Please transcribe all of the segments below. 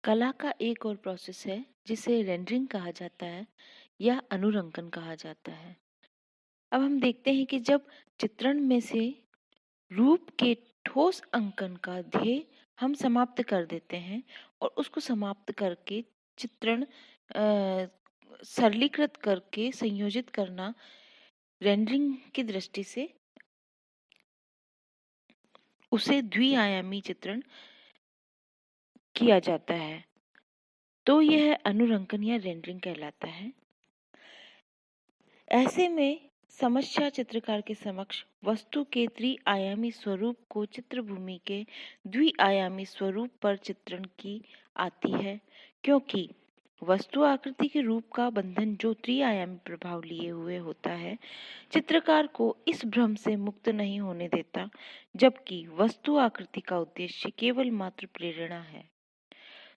कला का एक और प्रोसेस है जिसे रेंडरिंग कहा जाता है या अनुरंगन कहा जाता है। अब हम देखते हैं कि जब चित्रण में से रूप के ठोस अंकन का ध्येय हम समाप्त कर देते हैं और उसको समाप्त करके चित्रण सरलीकृत करके संयोजित करना रेंडरिंग की दृष्टि से उसे द्विआयामी चित्रण किया जाता है, तो यह अनुरंगन या रेंडरिंग कहलाता है। ऐसे में समस्या चित्रकार के समक्ष वस्तु के त्रिआयामी स्वरूप को चित्रभूमि के द्विआयामी स्वरूप पर चित्रण की आती है, क्योंकि वस्तु आकृति के रूप का बंधन जो त्रिआयामी प्रभाव लिए हुए होता है, चित्रकार को इस भ्रम से मुक्त नहीं होने देता, जबकि वस्तु आकृति का उद्देश्य केवल मात्र प्रेरणा है।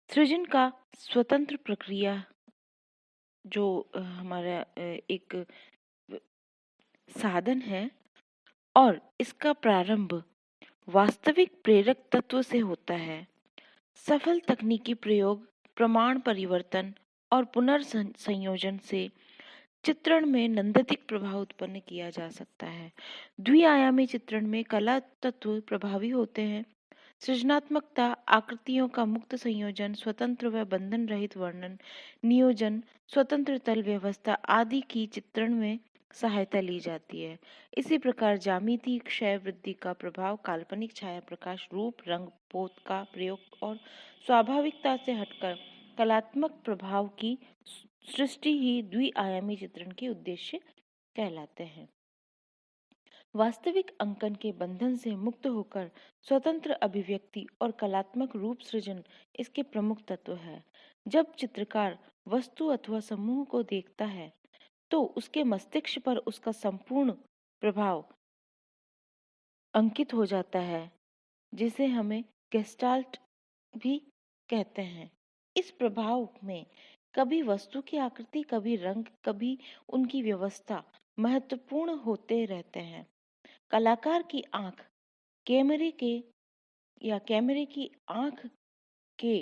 सृजन का स्वतंत्र प्रक्रिया जो हमारा एक साधन है और इसका प्रारंभ वास्तविक प्रेरक तत्व से होता है। सफल तकनीकी प्रयोग, प्रमाण परिवर्तन और पुनर्संयोजन से चित्रण में नंदात्मक प्रभाव उत्पन्न किया जा सकता है। द्विआयामी चित्रण में कला तत्व प्रभावी होते हैं। सृजनात्मकता, आकृतियों का मुक्त संयोजन, स्वतंत्र व बंधन रहित वर्णन, नियोजन, स्वतंत्र तल व्यवस्था आदि की चित्रण में सहायता ली जाती है। इसी प्रकार ज्यामिति, क्षय वृद्धि का प्रभाव, काल्पनिक छाया प्रकाश, रूप, रंग, पोत का प्रयोग और स्वाभाविकता से हटकर कलात्मक प्रभाव की सृष्टि ही द्विआयामी चित्रण के उद्देश्य कहलाते हैं। वास्तविक अंकन के बंधन से मुक्त होकर स्वतंत्र अभिव्यक्ति और कलात्मक रूप सृजन इसके प्रमुख तत्व है। जब चित्रकार वस्तु अथवा समूह को देखता है तो उसके मस्तिष्क पर उसका संपूर्ण प्रभाव अंकित हो जाता है, जिसे हमें गेस्टाल्ट भी कहते हैं। इस प्रभाव में कभी वस्तु की आकृति, कभी रंग, कभी उनकी व्यवस्था महत्वपूर्ण होते रहते हैं। कलाकार की आंख कैमरे की आंख के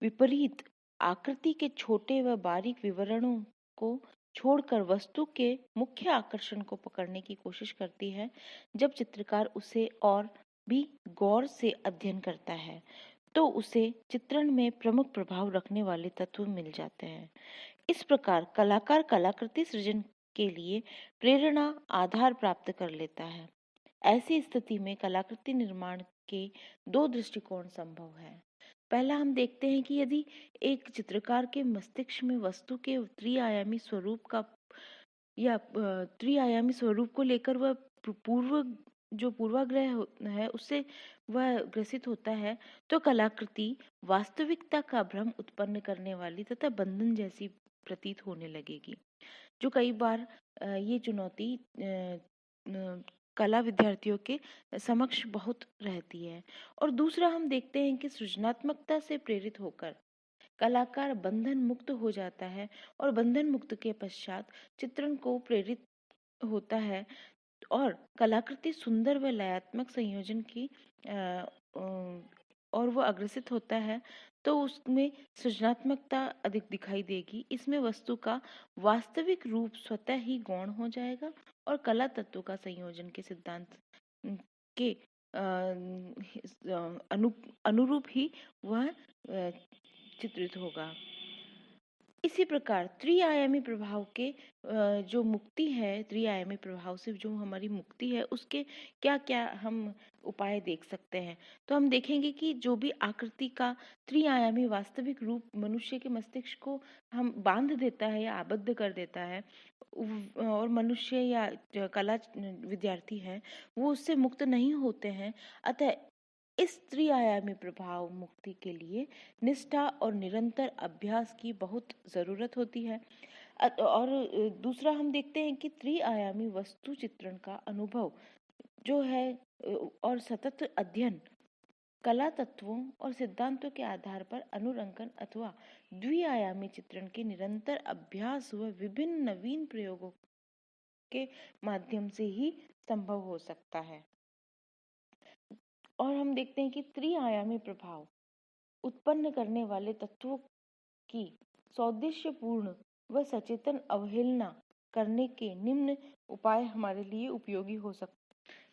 विपरीत आकृति के छोटे व बारीक विवरणों को छोड़कर वस्तु के मुख्य आकर्षण को पकड़ने की कोशिश करती है। जब चित्रकार उसे और भी गौर से अध्ययन करता है तो उसे चित्रण में प्रमुख प्रभाव रखने वाले तत्व मिल जाते हैं। इस प्रकार कलाकार कलाकृति सृजन के लिए प्रेरणा आधार प्राप्त कर लेता है। ऐसी स्थिति में कलाकृति निर्माण के दो दृष्टिकोण संभव है। पहला हम देखते हैं कि यदि एक चित्रकार के मस्तिष्क में वस्तु के त्रिआयामी स्वरूप का या त्रिआयामी स्वरूप को लेकर वह पूर्वाग्रह है उससे वह ग्रसित होता है, तो कलाकृति वास्तविकता का भ्रम उत्पन्न करने वाली तथा बंधन जैसी प्रतीत होने लगेगी। जो कई बार ये चुनौती कला विद्यार्थियों के समक्ष बहुत रहती है। और दूसरा हम देखते हैं कि सृजनात्मकता से प्रेरित होकर कलाकार बंधन मुक्त हो जाता है और बंधन मुक्त के पश्चात चित्रण को प्रेरित होता है और कलाकृति सुंदर व लयात्मक संयोजन की और वो अग्रसित होता है, तो उसमें सृजनात्मकता अधिक दिखाई देगी। इसमें वस्तु का वास्तविक रूप स्वतः ही गौण हो जाएगा और कला तत्व का संयोजन के सिद्धांत के अनुरूप ही वह चित्रित होगा। इसी प्रकार त्रिआयामी प्रभाव के जो मुक्ति है, त्रिआयामी प्रभाव से जो हमारी मुक्ति है, उसके क्या क्या हम उपाय देख सकते हैं। तो हम देखेंगे कि जो भी आकृति का त्रिआयामी वास्तविक रूप मनुष्य के मस्तिष्क को हम बांध देता है या आबद्ध कर देता है और मनुष्य या कला विद्यार्थी है वो उससे मुक्त नहीं होते हैं। अतः इस त्रिआयामी प्रभाव मुक्ति के लिए निष्ठा और निरंतर अभ्यास की बहुत जरूरत होती है। और दूसरा हम देखते हैं कि त्रिआयामी वस्तु चित्रण का अनुभव जो है और सतत अध्ययन कला तत्वों और सिद्धांतों के आधार पर अनुरंगन अथवा द्विआयामी चित्रण के निरंतर अभ्यास व विभिन्न नवीन प्रयोगों के माध्यम से ही संभव हो सकता है। और हम देखते हैं कि त्रिआयामी प्रभाव उत्पन्न करने वाले तत्वों की सौदेश्यपूर्ण व सचेतन अवहेलना करने के निम्न उपाय हमारे लिए उपयोगी हो सकते।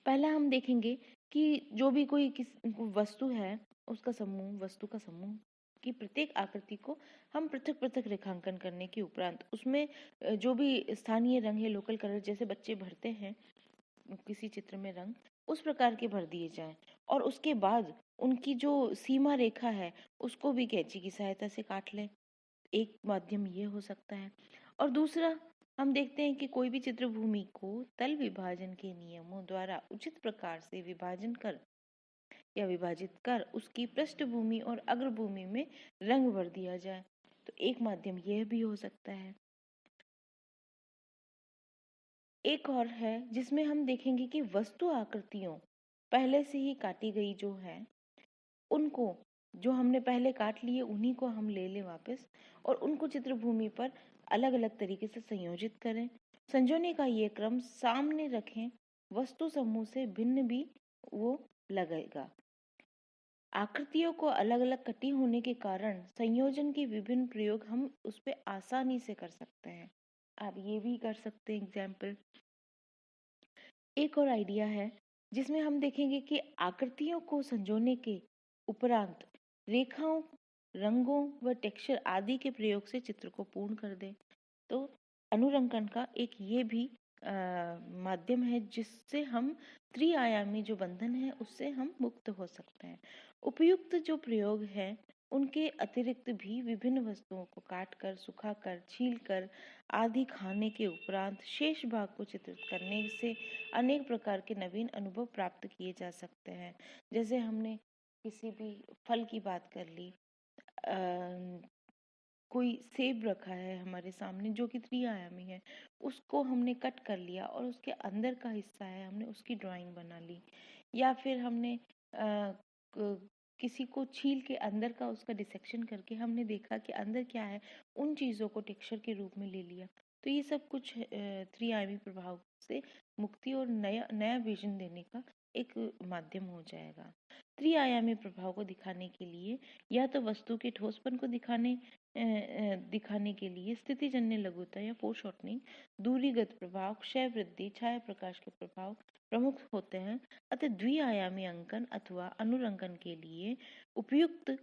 पहला हम देखेंगे कि जो भी कोई वस्तु है, उसका समूह, वस्तु का समूह की प्रत्येक आकृति को हम पृथक पृथक रेखांकन करने के उपरांत उसमें जो भी स्थानीय रंग है, लोकल कलर, जैसे बच्चे भरते हैं किसी चित्र में रंग, उस प्रकार के भर दिए जाएं। और उसके बाद उनकी जो सीमा रेखा है उसको भी कैंची की सहायता से काट लें। एक माध्यम ये हो सकता है। और दूसरा, हम देखते हैं कि कोई भी चित्रभूमि को तल विभाजन के नियमों द्वारा उचित प्रकार से विभाजन कर या विभाजित कर उसकी पृष्ठभूमि और अग्रभूमि में रंग भर दिया जाए। तो एक माध्यम यह भी हो सकता है। एक और है जिसमें हम देखेंगे कि वस्तु आकृतियों पहले से ही काटी गई जो है, उनको, जो हमने पहले काट लिए उन्हीं को हम ले लें वापस और उनको चित्रभूमि पर अलग अलग तरीके से संयोजित करें। संजोने का ये क्रम सामने रखें, वस्तु समूह से भिन्न भी वो लगेगा। आकृतियों को अलग अलग कटी होने के कारण संयोजन के विभिन्न प्रयोग हम उस पर आसानी से कर सकते हैं। आप ये भी कर सकते हैं एग्जाम्पल। एक और आइडिया है जिसमें हम देखेंगे कि आकृतियों को संजोने के उपरांत रेखाओं, रंगों व टेक्सचर आदि के प्रयोग से चित्र को पूर्ण कर दें। तो अनुरंगन का एक ये भी माध्यम है जिससे हम त्रिआयामी जो बंधन है उससे हम मुक्त हो सकते हैं। उपयुक्त जो प्रयोग है उनके अतिरिक्त भी विभिन्न वस्तुओं को काट कर, सुखा कर, छील कर आदि खाने के उपरांत शेष भाग को चित्रित करने से अनेक प्रकार के नवीन अनुभव प्राप्त किए जा सकते हैं। जैसे हमने किसी भी फल की बात कर ली, कोई सेब रखा है हमारे सामने जो कि त्रिआयामी है, उसको हमने कट कर लिया और उसके अंदर का हिस्सा है हमने उसकी ड्राइंग बना ली। या फिर हमने किसी को छील के अंदर का उसका डिसेक्शन करके हमने देखा कि अंदर क्या है, उन चीज़ों को टेक्सचर के रूप में ले लिया। तो ये सब कुछ त्रिआयामी प्रभाव से मुक्ति और नया नया विजन देने का एक माध्यम हो जाएगा। त्रिआयामी प्रभाव को दिखाने के लिए या तो वस्तु के ठोसपन को दिखाने के लिए स्थितिजन्य लघुता या फोरशॉर्टनिंग, दूरीगत प्रभाव, क्षय वृद्धि, छाया प्रकाश के प्रभाव प्रमुख होते हैं। अतः द्विआयामी अंकन अथवा अनुरंगन के लिए उपयुक्त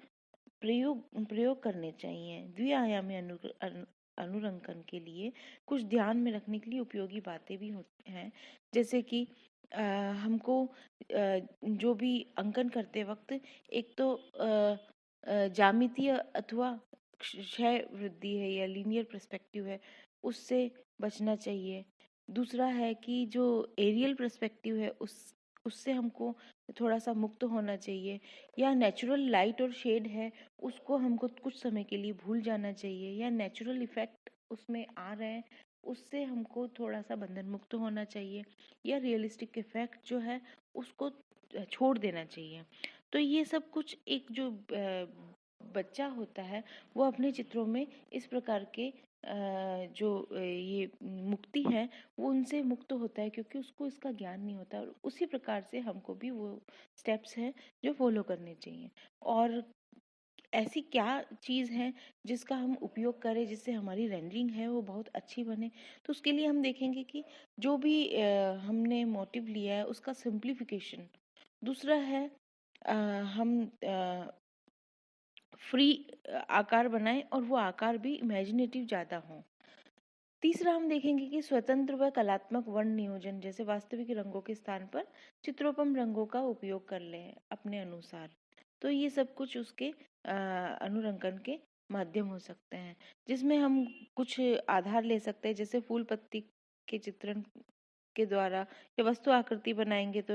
प्रयोग करने चाहिए। द्विआयामी अनुरंगन के लिए कुछ ध्यान में रखने के लिए उपयोगी बातें भी होती हैं, जैसे कि हमको जो भी अंकन करते वक्त एक तो ज्यामितीय अथवा क्षय वृद्धि है या लीनियर पर्सपेक्टिव है उससे बचना चाहिए। दूसरा है कि जो एरियल पर्सपेक्टिव है उससे हमको थोड़ा सा मुक्त होना चाहिए। या नेचुरल लाइट और शेड है उसको हमको कुछ समय के लिए भूल जाना चाहिए। या नेचुरल इफेक्ट उसमें आ रहे हैं उससे हमको थोड़ा सा बंधन मुक्त होना चाहिए। या रियलिस्टिक इफेक्ट जो है उसको छोड़ देना चाहिए। तो ये सब कुछ एक जो बच्चा होता है वो अपने चित्रों में इस प्रकार के जो ये मुक्ति है वो उनसे मुक्त होता है क्योंकि उसको इसका ज्ञान नहीं होता। और उसी प्रकार से हमको भी वो स्टेप्स हैं जो फॉलो करने चाहिए। और ऐसी क्या चीज़ है जिसका हम उपयोग करें जिससे हमारी रेंडरिंग है वो बहुत अच्छी बने। तो उसके लिए हम देखेंगे कि जो भी हमने मोटिव लिया है उसका सिंप्लीफिकेशन। दूसरा है हम फ्री आकार बनाएं और वो आकार भी इमेजिनेटिव ज़्यादा हों। तीसरा हम देखेंगे कि स्वतंत्र व कलात्मक वर्ण नियोजन, जैसे वास्तविक रंगों के स्थान पर चित्रोपम रंगों का उपयोग कर लें अपने अनुसार। तो ये सब कुछ उसके अनुरंगन के माध्यम हो सकते हैं, जिसमें हम कुछ आधार ले सकते हैं। जैसे फूल पत्ती के चित्रण के द्वारा या वस्तु आकृति बनाएंगे तो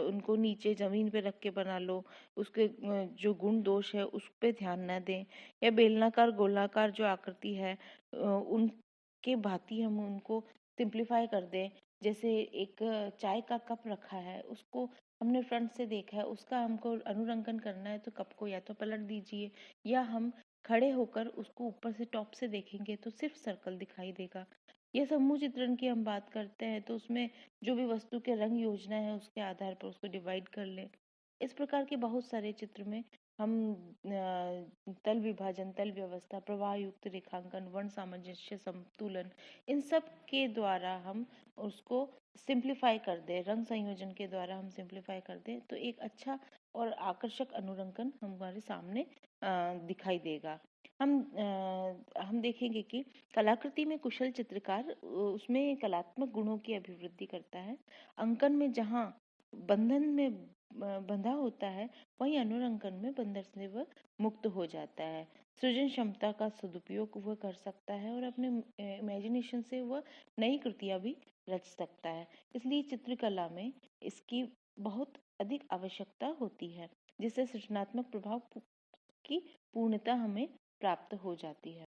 उनको नीचे जमीन पे रख के बना लो, उसके जो गुण दोष है उस पे ध्यान न दें। या बेलनाकार गोलाकार जो आकृति है उनके भांति हम उनको सिंप्लीफाई कर दें। जैसे एक चाय का कप रखा है उसको हमने फ्रंट से देखा है, उसका हमको अनुरंगन करना है तो कप को या तो पलट दीजिए या हम खड़े होकर उसको ऊपर से टॉप से देखेंगे तो सिर्फ सर्कल दिखाई देगा। यह समूह चित्रण की हम बात करते हैं तो उसमें जो भी वस्तु के रंग योजना है उसके आधार पर उसको डिवाइड कर लें। इस प्रकार के बहुत सारे चित्र में हम तल विभाजन, तल व्यवस्था, प्रवाह युक्त रेखांकन, वर्ण सामंजस्य, संतुलन, इन सब के द्वारा हम उसको सिंप्लीफाई कर दें, रंग संयोजन के द्वारा हम सिंप्लीफाई कर दें तो एक अच्छा और आकर्षक अनुरंगन हमारे सामने दिखाई देगा। हम देखेंगे कि कलाकृति में कुशल चित्रकार उसमें कलात्मक गुणों की अभिवृद्धि करता है। अंकन में जहाँ बंधन में बंधा होता है, वहीं अनुरंगन में बंधन से वह मुक्त हो जाता है। सृजन क्षमता का सदुपयोग वह कर सकता है और अपने इमेजिनेशन से वह नई कृतियां भी रच सकता है। इसलिए चित्रकला में इसकी बहुत अधिक आवश्यकता होती है, जिससे सृजनात्मक प्रभाव की पूर्णता हमें प्राप्त हो जाती है।